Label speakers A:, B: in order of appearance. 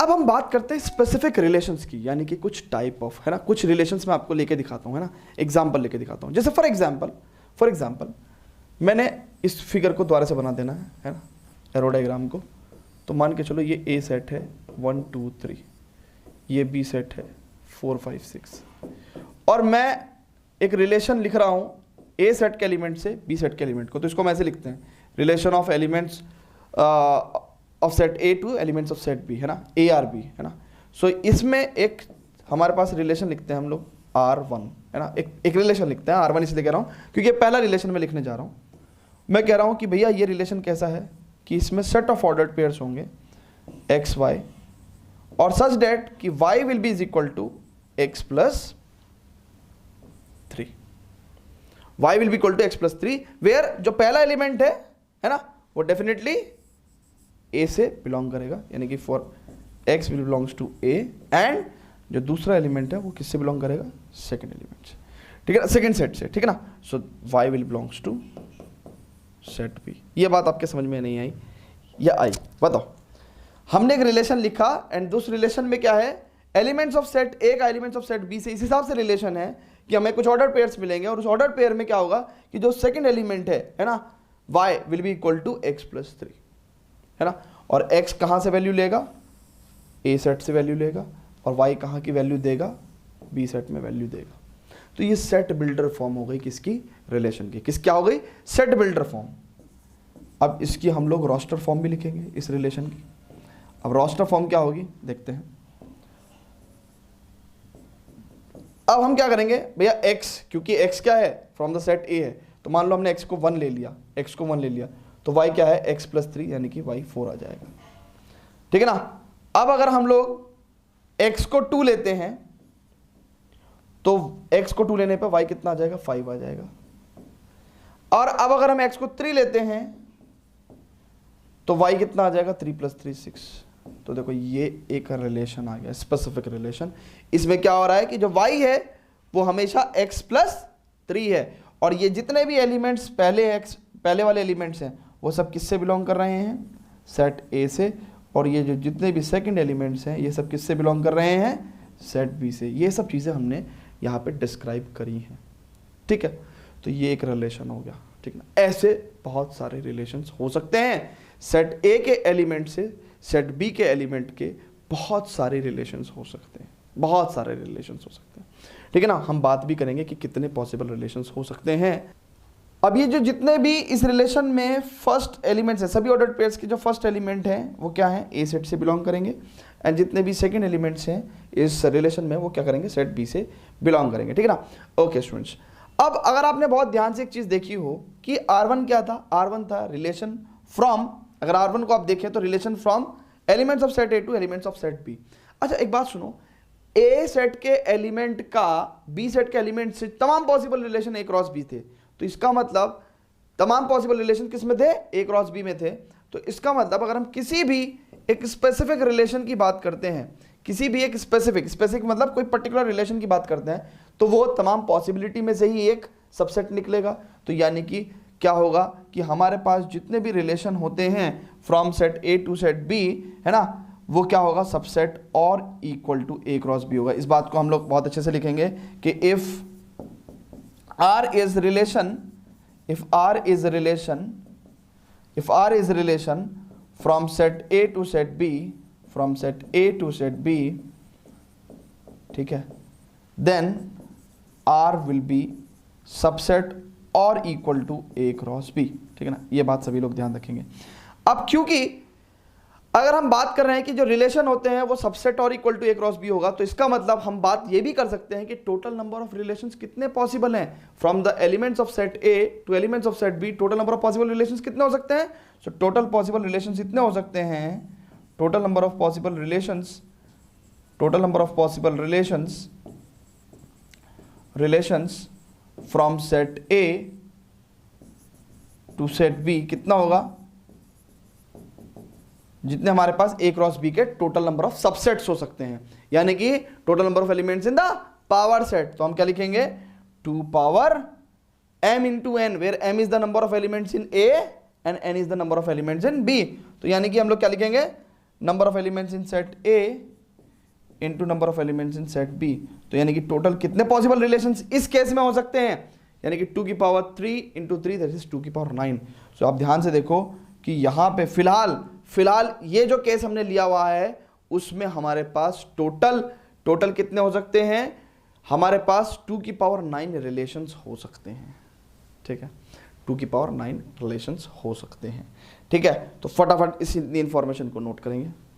A: अब हम बात करते हैं स्पेसिफिक रिलेशंस की, यानी कि कुछ टाइप ऑफ, है ना, कुछ रिलेशंस मैं आपको लेके दिखाता हूँ, है ना, एग्जांपल लेके दिखाता हूँ। जैसे फॉर एग्जांपल मैंने इस फिगर को दोबारा से बना देना है ना, एरो डायग्राम को। तो मान के चलो ये ए सेट है 1 2 3, ये बी सेट है 4 5 6, और मैं एक रिलेशन लिख रहा हूँ ए सेट के एलिमेंट से बी सेट के एलिमेंट को। तो इसको हम ऐसे लिखते हैं, relation of elements of set A to elements of set B, है ना, ए आर बी, है ना। सो इसमें एक हमारे पास रिलेशन लिखते हैं हम लोग R1, है ना, एक रिलेशन लिखते हैं R1, इसलिए कह रहा हूँ क्योंकि ये पहला रिलेशन मैं लिखने जा रहा हूँ। मैं कह रहा हूँ कि भैया ये रिलेशन कैसा है कि इसमें सेट ऑफ ऑर्डर्ड पेयर्स होंगे एक्स वाई, और सच डेट कि y will be is equal to x plus 3, y will be equal to x plus 3, where जो पहला एलिमेंट है ना, वो डेफिनेटली a से बिलोंग करेगा, यानी कि for x will belongs to a, and जो दूसरा एलिमेंट है वो किससे बिलोंग करेगा, सेकंड एलिमेंट से, ठीक है ना, सेकंड सेट से, ठीक है ना। So y will belongs to set b। ये बात आपके समझ में नहीं आई या आई, बताओ। हमने एक रिलेशन लिखा एंड उस रिलेशन में क्या है, एलिमेंट्स ऑफ सेट ए का एलिमेंट्स ऑफ सेट बी से इस हिसाब से रिलेशन है कि हमें कुछ ऑर्डर पेयर्स मिलेंगे, और उस ऑर्डर पेयर में क्या होगा कि जो सेकंड एलिमेंट है ना, y will be equal to x plus 3, है ना, और x कहाँ से वैल्यू लेगा, a सेट से वैल्यू लेगा, और y कहाँ की वैल्यू देगा, b सेट में वैल्यू देगा। तो ये सेट बिल्डर फॉर्म हो गई किसकी, रिलेशन की। किस क्या हो गई, सेट बिल्डर फॉर्म। अब इसकी हम लोग रोस्टर फॉर्म भी लिखेंगे इस रिलेशन की। अब रोस्टर फॉर्म क्या होगी देखते हैं। अब हम क्या करेंगे भैया, x, क्योंकि x क्या है, फ्रॉम द सेट a है, तो मान लो हमने x को 1 ले लिया, तो y क्या है, x प्लस 3, यानी कि y 4 आ जाएगा, ठीक है ना। अब अगर हम लोग x को 2 लेते हैं तो x को 2 लेने पर y कितना आ जाएगा, 5 आ जाएगा। और अब अगर हम x को 3 लेते हैं तो y कितना आ जाएगा, 3 प्लस 3 6। तो देखो ये एक रिलेशन आ गया, स्पेसिफिक रिलेशन। इसमें क्या हो रहा है कि जो y है वो हमेशा x प्लस 3 है, और ये जितने भी एलिमेंट्स पहले वाले एलिमेंट्स हैं वो सब किससे बिलोंग कर रहे हैं, सेट A से, और ये जो जितने भी सेकंड एलिमेंट्स हैं ये सब किससे बिलोंग कर रहे हैं, सेट B से। ये सब चीज़ें हमने यहाँ पे डिस्क्राइब करी हैं, ठीक है। तो ये एक रिलेशन हो गया, ठीक ना। ऐसे बहुत सारे रिलेशंस हो सकते हैं, सेट A के एलिमेंट से सेट B के एलिमेंट के बहुत सारे रिलेशंस हो सकते हैं, बहुत सारे रिलेशंस हो सकते हैं, ठीक है ना। हम बात भी करेंगे कि कितने पॉसिबल रिलेशंस हो सकते हैं। अब ये जो जितने भी इस रिलेशन में फर्स्ट एलिमेंट्स हैं, सभी ऑर्डर्ड पेयर्स के जो फर्स्ट एलिमेंट हैं वो क्या है, ए सेट से बिलोंग करेंगे, एंड जितने भी सेकंड एलिमेंट्स हैं इस रिलेशन में वो क्या करेंगे, सेट बी से बिलोंग करेंगे, ठीक है ना। ओके स्टूडेंट्स, अब अगर आपने बहुत ध्यान से एक चीज़ देखी हो कि R1 क्या था, R1 था रिलेशन फ्रॉम, अगर R1 को आप देखें तो relation from elements of set A to elements of set B. अच्छा एक बात सुनो, ए सेट के एलिमेंट का बी सेट के एलिमेंट से तमाम possible relation A cross B थे, तो इसका मतलब तमाम पॉसिबल रिलेशन किस में थे, ए क्रॉस बी में थे। तो इसका मतलब अगर हम किसी भी एक स्पेसिफिक रिलेशन की बात करते हैं, किसी भी एक स्पेसिफिक मतलब कोई पर्टिकुलर रिलेशन की बात करते हैं, तो वो तमाम पॉसिबिलिटी में से ही एक सबसेट निकलेगा। तो यानी कि क्या होगा कि हमारे पास जितने भी रिलेशन होते हैं from set A to set B, है ना, वो क्या होगा, सबसेट और equal to A cross B होगा। इस बात को हम लोग बहुत अच्छे से लिखेंगे कि if R is relation from set A to set B, ठीक है, then R will be subset और equal to A cross B, ठीक है ना। ये बात सभी लोग ध्यान रखेंगे। अब क्योंकि अगर हम बात कर रहे हैं कि जो रिलेशन होते हैं वो सबसेट और equal to A cross B होगा, तो इसका मतलब हम बात ये भी कर सकते हैं कि टोटल नंबर ऑफ रिलेशंस कितने पॉसिबल हैं from the elements of set A to elements of set B, total number of possible relations कितने हो सकते हैं। सो टोटल पॉसिबल रिलेशंस इतने हो सकते हैं, total number of possible relations from set A to set B कितना होगा, जितने हमारे पास ए क्रॉस बी के टोटल नंबर ऑफ सबसेट्स हो सकते हैं, यानी कि total number of elements in the power set. तो हम क्या लिखेंगे, 2 power m into n, where m is the number of elements in A and n is the number of elements in B। तो यानी कि हम लोग क्या लिखेंगे, number of elements in set A into number of elements in set B, तो यानी कि टोटल कितने पॉसिबल रिलेशंस इस केस में हो सकते हैं, यानी कि 2 की पावर 3 इंटू 3 दैट इज 2 की पावर 9। सो आप ध्यान से देखो कि यहाँ पे फिलहाल ये जो केस हमने लिया हुआ है उसमें हमारे पास टोटल कितने हो सकते हैं, हमारे पास 2 की पावर 9 रिलेशंस हो सकते हैं। ठीक है, 2 की पावर 9 रिलेशंस हो सकते हैं। ठीक है, तो फटाफट इस इंफॉर्मेशन को नोट करेंगे।